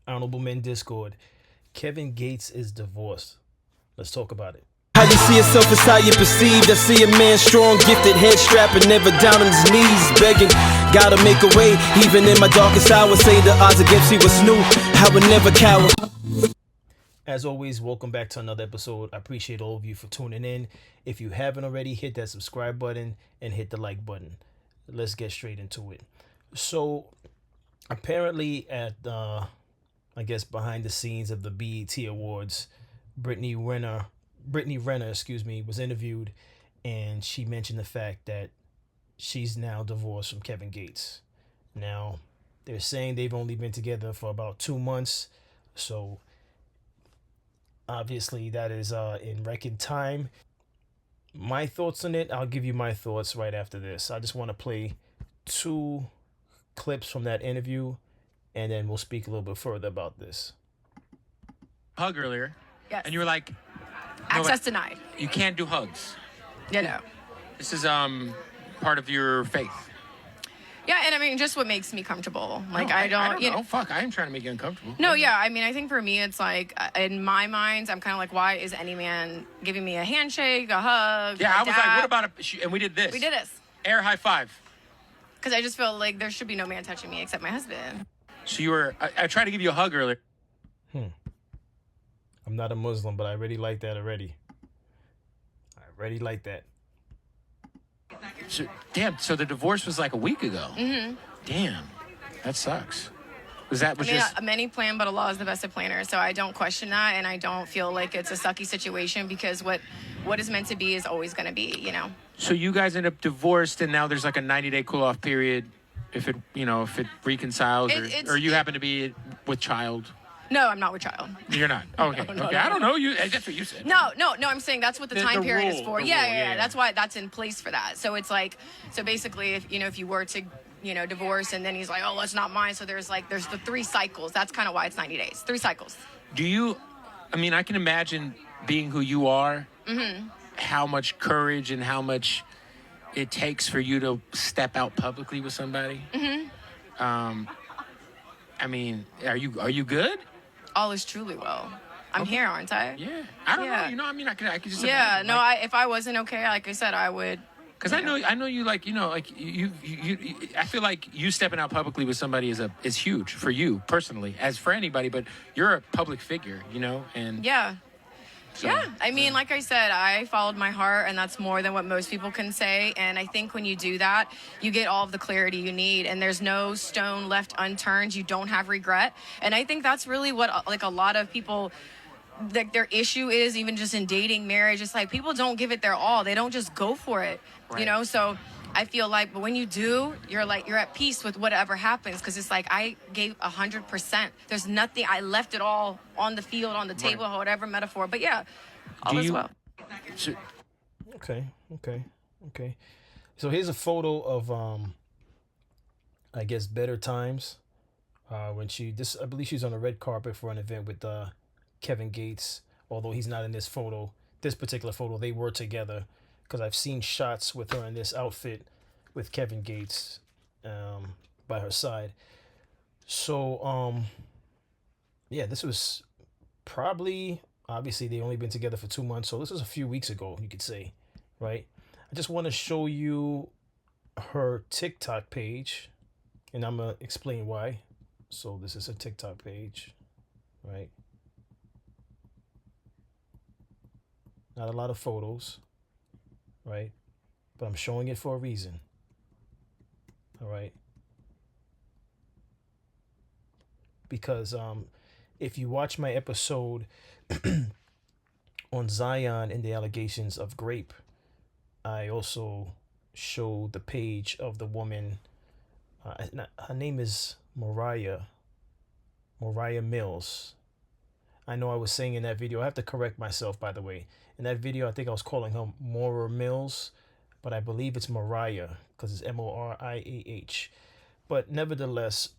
Honorable Men Discord. Kevin Gates is divorced. Let's talk about it. How you see yourself is how you perceived. I see a man strong, gifted, head strapping, never down on his knees, begging. Gotta make a way, even in my darkest hour. Say the odds against me was new. I would never cower. As always, welcome back to another episode. I appreciate all of you for tuning in. If you haven't already, hit that subscribe button and hit the like button. Let's get straight into it. So, apparently at, I guess, behind the scenes of the BET Awards, Brittany Renner, was interviewed, and she mentioned the fact that she's now divorced from Kevin Gates. Now, they're saying they've only been together for about 2 months, so obviously that is in record time. My thoughts on it, I'll give you my thoughts right after this. I just want to play 2 clips from that interview, and then we'll speak a little bit further about this. Hug earlier. Yes. And you were like, access denied. You can't do hugs. Yeah, no. This is part of your faith. Yeah, and I mean, just what makes me comfortable. Like, No, I don't know. you know. Fuck, I am trying to make you uncomfortable. No, yeah, I mean, I think for me, it's like, in my mind, I'm kind of like, why is any man giving me a handshake, a hug? Yeah, a I was like, dab? what about and we did this. We did this. Air high five. Because I just feel like there should be no man touching me except my husband. So you were, I tried to give you a hug earlier. I'm not a Muslim, but I already like that already. I already like that. So, damn, so the divorce was like a week ago. Mm-hmm. Damn, that sucks. Was that was I mean, just... many plan, but Allah is the best of planners. So I don't question that, and I don't feel like it's a sucky situation because what is meant to be is always going to be, you know. So you guys end up divorced, and now there's like a 90-day cool-off period if it reconciles, or you happen to be with child. No, I'm not with child. You're not. Oh, okay. No, okay. I don't know. That's what you said. No, I'm saying that's what the time period is for. Yeah. That's why that's in place for that. So it's like, so basically, if you were to, divorce, and then he's like, oh, it's not mine. So there's the 3 cycles. That's kind of why it's 90 days. 3 cycles. I can imagine being who you are, how much courage and how much it takes for you to step out publicly with somebody. Are you good? All is truly well. I'm here, aren't I? Yeah. I don't Yeah. know. I could just Yeah. imagine, No, if I wasn't okay, like I said, I would. Because I know you you I feel like you stepping out publicly with somebody is huge for you personally, as for anybody, but you're a public figure, and Yeah. so, Yeah, I mean, like I said, I followed my heart, and that's more than what most people can say. And I think when you do that, you get all of the clarity you need, and there's no stone left unturned. You don't have regret. And I think that's really what, like, a lot of people, like, their issue is, even just in dating, marriage. It's like people don't give it their all. They don't just go for it, Right. So I feel like, but when you do, you're at peace with whatever happens, because it's like I gave 100%. There's nothing. I left it all on the field, on the table, Right. whatever metaphor. But yeah, all is well. So, Okay. So here's a photo of I guess Better Times. When I believe she's on the red carpet for an event with Kevin Gates. Although he's not in this particular photo, they were together, because I've seen shots with her in this outfit with Kevin Gates by her side. So yeah, this was probably, obviously they only been together for 2 months, so this was a few weeks ago, you could say, right? I just want to show you her TikTok page, and I'm gonna explain why. So this is her TikTok page, right? Not a lot of photos, right? But I'm showing it for a reason. All right. Because if you watch my episode on Zion and the allegations of rape, I also showed the page of the woman. Her name is Mariah Mills. I know I was saying in that video, I have to correct myself, by the way. In that video, I think I was calling her Mora Mills, but I believe it's Mariah, because it's Moriah. But nevertheless,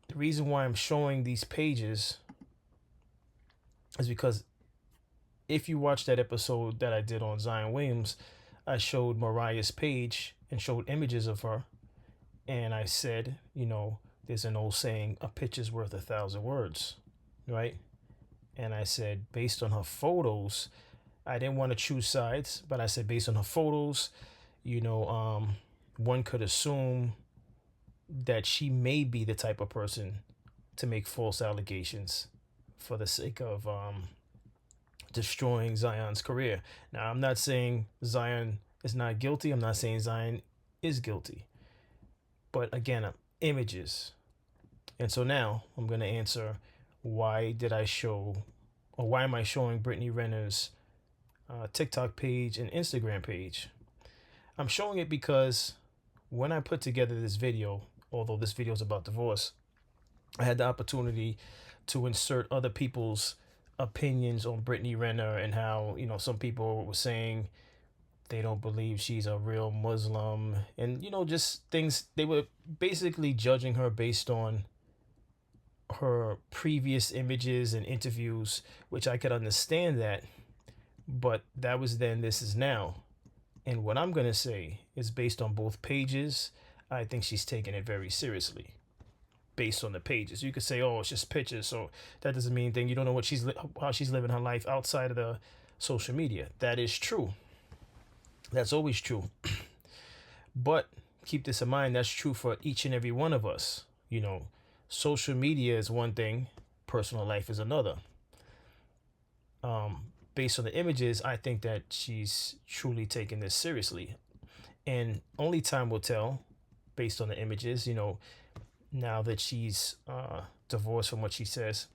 the reason why I'm showing these pages is because if you watch that episode that I did on Zion Williams, I showed Mariah's page and showed images of her. And I said, there's an old saying, a picture's worth 1,000 words, right? And I said, based on her photos, I didn't want to choose sides, but I said, based on her photos, one could assume that she may be the type of person to make false allegations for the sake of destroying Zion's career. Now, I'm not saying Zion is not guilty. I'm not saying Zion is guilty. But again, images. And so now I'm going to answer, why am I showing Brittany Renner's TikTok page and Instagram page? I'm showing it because when I put together this video, although this video is about divorce, I had the opportunity to insert other people's opinions on Brittany Renner and how, some people were saying they don't believe she's a real Muslim, and, just things. They were basically judging her based on her previous images and interviews, which I could understand that, but that was then, this is now. And what I'm going to say is based on both pages. I think she's taking it very seriously based on the pages. You could say, oh, it's just pictures, so that doesn't mean anything. You don't know what how she's living her life outside of the social media. That is true. That's always true. But keep this in mind, that's true for each and every one of us. Social media is one thing, personal life is another. Based on the images, I think that she's truly taking this seriously. And only time will tell, based on the images, now that she's divorced from what she says.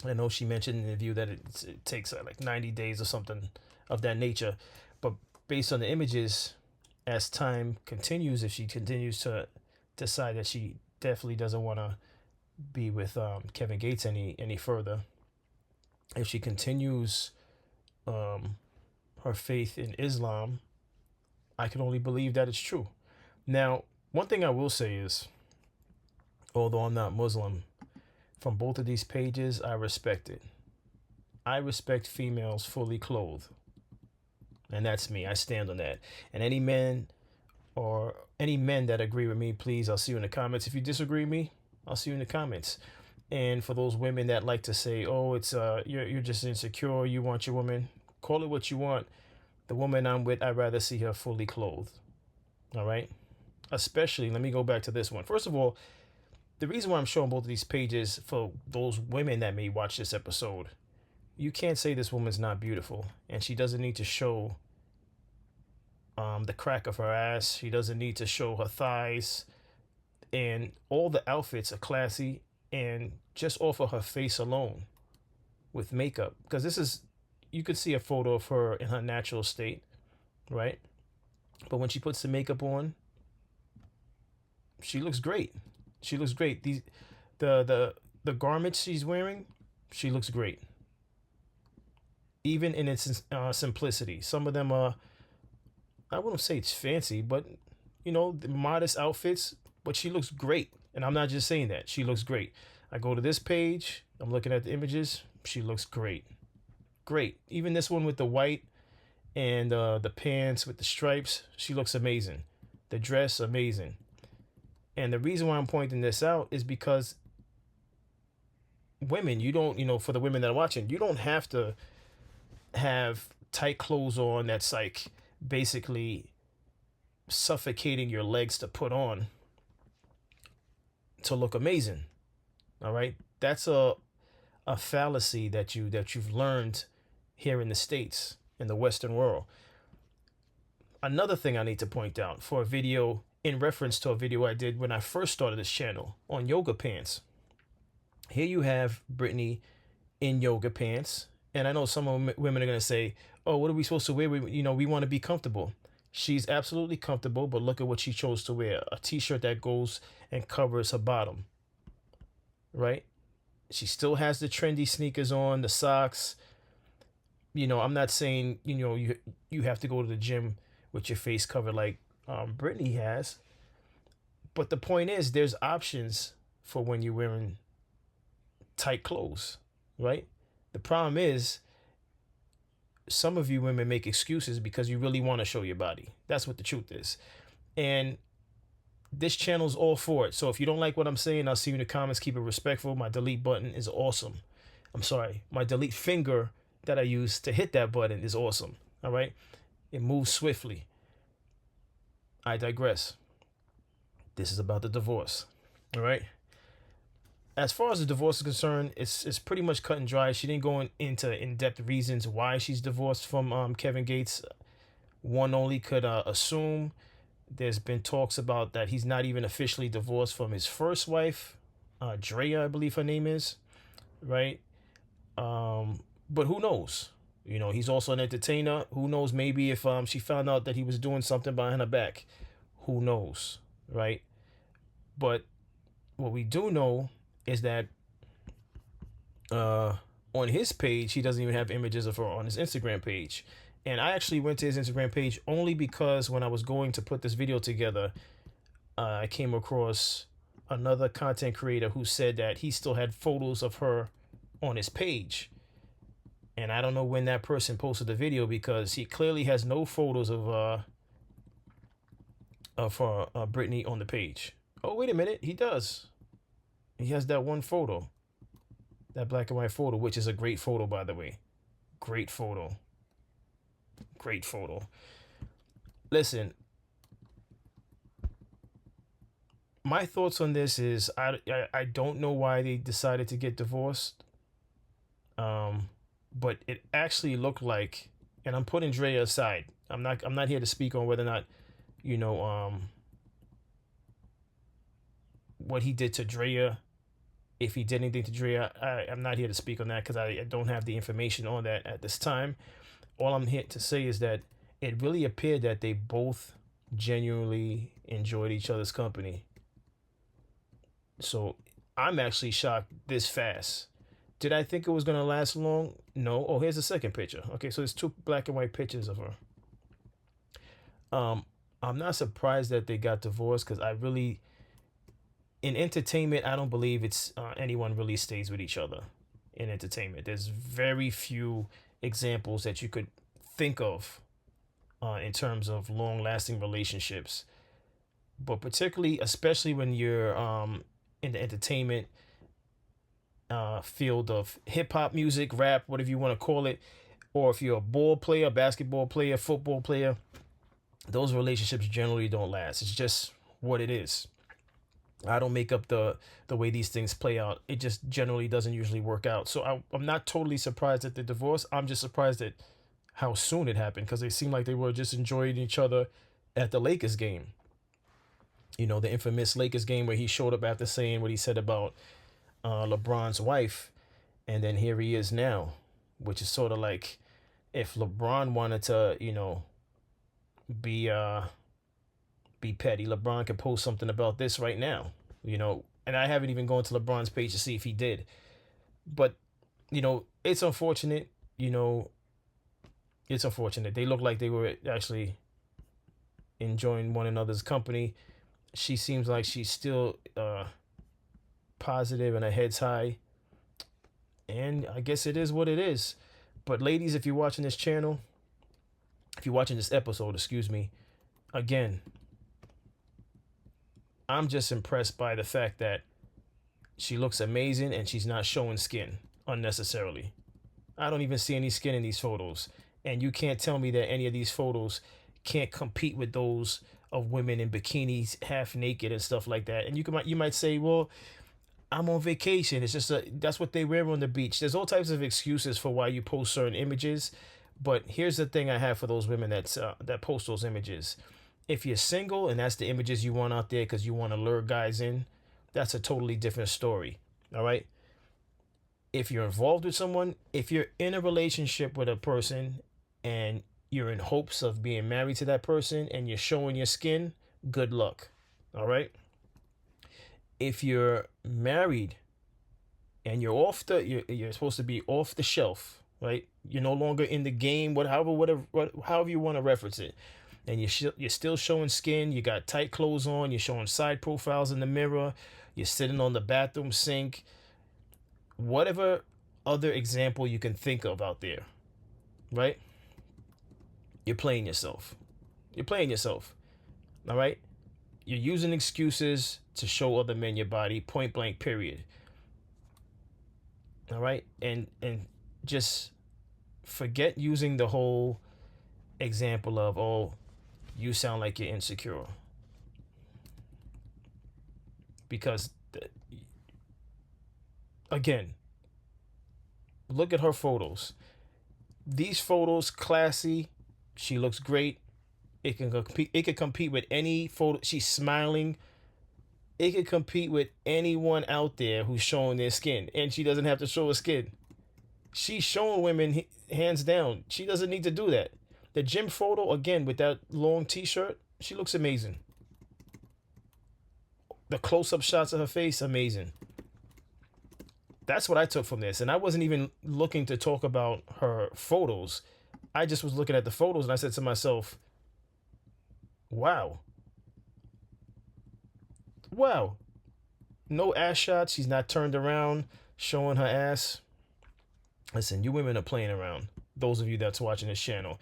I know she mentioned in the interview that it takes like 90 days or something of that nature. But based on the images, as time continues, if she continues to decide that she definitely doesn't want to be with Kevin Gates any further, if she continues her faith in Islam, I can only believe that it's true. Now, one thing I will say is, although I'm not Muslim, from both of these pages, I respect it. I respect females fully clothed. And that's me. I stand on that. And any men that agree with me, please, I'll see you in the comments. If you disagree with me, I'll see you in the comments. And for those women that like to say, oh, it's you're just insecure, you want your woman, call it what you want. The woman I'm with, I'd rather see her fully clothed. All right? Especially, let me go back to this one. First of all, the reason why I'm showing both of these pages, for those women that may watch this episode, you can't say this woman's not beautiful, and she doesn't need to show the crack of her ass. She doesn't need to show her thighs, and all the outfits are classy, and just off of her face alone with makeup, because this is, you could see a photo of her in her natural state, right? But when she puts the makeup on, she looks great. She looks great. The garments she's wearing, she looks great. Even in its simplicity. Some of them are, I wouldn't say it's fancy, but the modest outfits, but she looks great. And I'm not just saying that. She looks great. I go to this page, I'm looking at the images, she looks great. Great. Even this one with the white and the pants with the stripes, she looks amazing. The dress, amazing. And the reason why I'm pointing this out is because women, you don't, for the women that are watching, you don't have to have tight clothes on that's like basically suffocating your legs to put on to look amazing. All right? That's a fallacy that you've learned here in the States, in the Western world. Another thing I need to point out, for a video in reference to a video I did when I first started this channel on yoga pants. Here you have Brittany in yoga pants. And I know some women are going to say, oh, what are we supposed to wear? We want to be comfortable. She's absolutely comfortable, but look at what she chose to wear. A t-shirt that goes and covers her bottom. Right? She still has the trendy sneakers on, the socks. I'm not saying, you have to go to the gym with your face covered like Brittany has. But the point is, there's options for when you're wearing tight clothes, right? The problem is, some of you women make excuses because you really want to show your body. That's what the truth is. And this channel's all for it. So if you don't like what I'm saying, I'll see you in the comments. Keep it respectful. My delete button is awesome. I'm sorry. My delete finger that I use to hit that button is awesome. All right. It moves swiftly. I digress. This is about the divorce. All right. As far as the divorce is concerned, it's pretty much cut and dry. She didn't go into in-depth reasons why she's divorced from Kevin Gates. One only could assume. There's been talks about that he's not even officially divorced from his first wife, Drea, I believe her name is, right? But who knows? You know, he's also an entertainer. Who knows? Maybe if she found out that he was doing something behind her back, who knows, right? But what we do know is that on his page, he doesn't even have images of her on his Instagram page. And I actually went to his Instagram page only because when I was going to put this video together, I came across another content creator who said that he still had photos of her on his page. And I don't know when that person posted the video because he clearly has no photos of Brittany on the page. Oh, wait a minute. He does. He has that one photo. That black and white photo, which is a great photo, by the way. Great photo. Great photo. Listen, my thoughts on this is I don't know why they decided to get divorced. But it actually looked like, and I'm putting Drea aside. I'm not here to speak on whether or not, you know, what he did to Drea, if he did anything to Drea. I'm not here to speak on that because I don't have the information on that at this time. All I'm here to say is that it really appeared that they both genuinely enjoyed each other's company. So I'm actually shocked this fast. Did I think it was going to last long? No. Oh, here's the second picture. Okay, so there's two black and white pictures of her. I'm not surprised that they got divorced because in entertainment, I don't believe it's anyone really stays with each other in entertainment. There's very few examples that you could think of in terms of long-lasting relationships. But particularly, especially when you're in the entertainment field of hip-hop music, rap, whatever you want to call it, or if you're a ball player, basketball player, football player, those relationships generally don't last. It's just what it is. I don't make up the way these things play out. It just generally doesn't usually work out. So I'm not totally surprised at the divorce. I'm just surprised at how soon it happened because they seemed like they were just enjoying each other at the Lakers game. You know, the infamous Lakers game where he showed up after saying what he said about LeBron's wife. And then here he is now, which is sort of like if LeBron wanted to, you know, be petty, LeBron could post something about this right now, you know, and I haven't even gone to LeBron's page to see if he did. But, you know, it's unfortunate, you know, it's unfortunate. They look like they were actually enjoying one another's company. She seems like she's still positive and her head's high. And I guess it is what it is. But ladies, if you're watching this channel, if you're watching this episode, excuse me, again, I'm just impressed by the fact that she looks amazing and she's not showing skin unnecessarily. I don't even see any skin in these photos. And you can't tell me that any of these photos can't compete with those of women in bikinis, half naked and stuff like that. And you might say, well, I'm on vacation. It's just that's what they wear on the beach. There's all types of excuses for why you post certain images. But here's the thing I have for those women that post those images. If you're single and that's the images you want out there because you want to lure guys in, that's a totally different story. All right. If you're involved with someone, if you're in a relationship with a person and you're in hopes of being married to that person and you're showing your skin, good luck. All right. If you're married and you're supposed to be off the shelf, right? You're no longer in the game, however you want to reference it. And you're still showing skin. You got tight clothes on. You're showing side profiles in the mirror. You're sitting on the bathroom sink. Whatever other example you can think of out there, right? You're playing yourself. You're playing yourself. All right? You're using excuses to show other men your body, point blank, period. All right? And just forget using the whole example of, oh, you sound like you're insecure. Because, again, look at her photos. These photos, classy. She looks great. It can compete. It could compete with any photo. She's smiling. It could compete with anyone out there who's showing their skin, and she doesn't have to show her skin. She's showing women hands down. She doesn't need to do that. The gym photo, again, with that long t-shirt, she looks amazing. The close-up shots of her face, amazing. That's what I took from this. And I wasn't even looking to talk about her photos. I just was looking at the photos and I said to myself, wow. Wow. No ass shots. She's not turned around showing her ass. Listen, you women are playing around. Those of you that's watching this channel.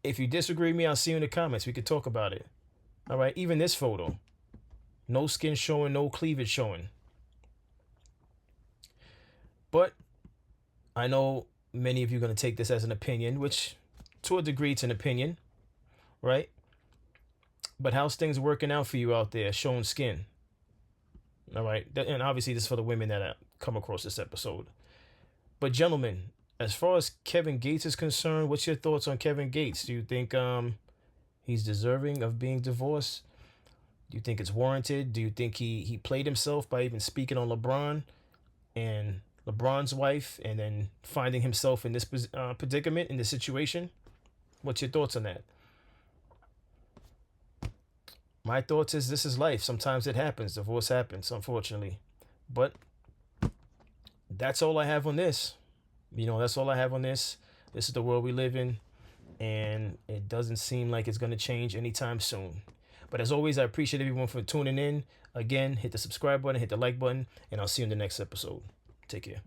If you disagree with me, I'll see you in the comments. We could talk about it. All right. Even this photo. No skin showing, no cleavage showing. But I know many of you are going to take this as an opinion, which to a degree it's an opinion, right? But how's things working out for you out there showing skin? All right. And obviously this is for the women that come across this episode. But gentlemen, as far as Kevin Gates is concerned, what's your thoughts on Kevin Gates? Do you think he's deserving of being divorced? Do you think it's warranted? Do you think he played himself by even speaking on LeBron and LeBron's wife and then finding himself in this predicament, in this situation? What's your thoughts on that? My thoughts is this is life. Sometimes it happens. Divorce happens, unfortunately. But that's all I have on this. That's all I have on this. This is the world we live in. And it doesn't seem like it's going to change anytime soon. But as always, I appreciate everyone for tuning in. Again, hit the subscribe button, hit the like button, and I'll see you in the next episode. Take care.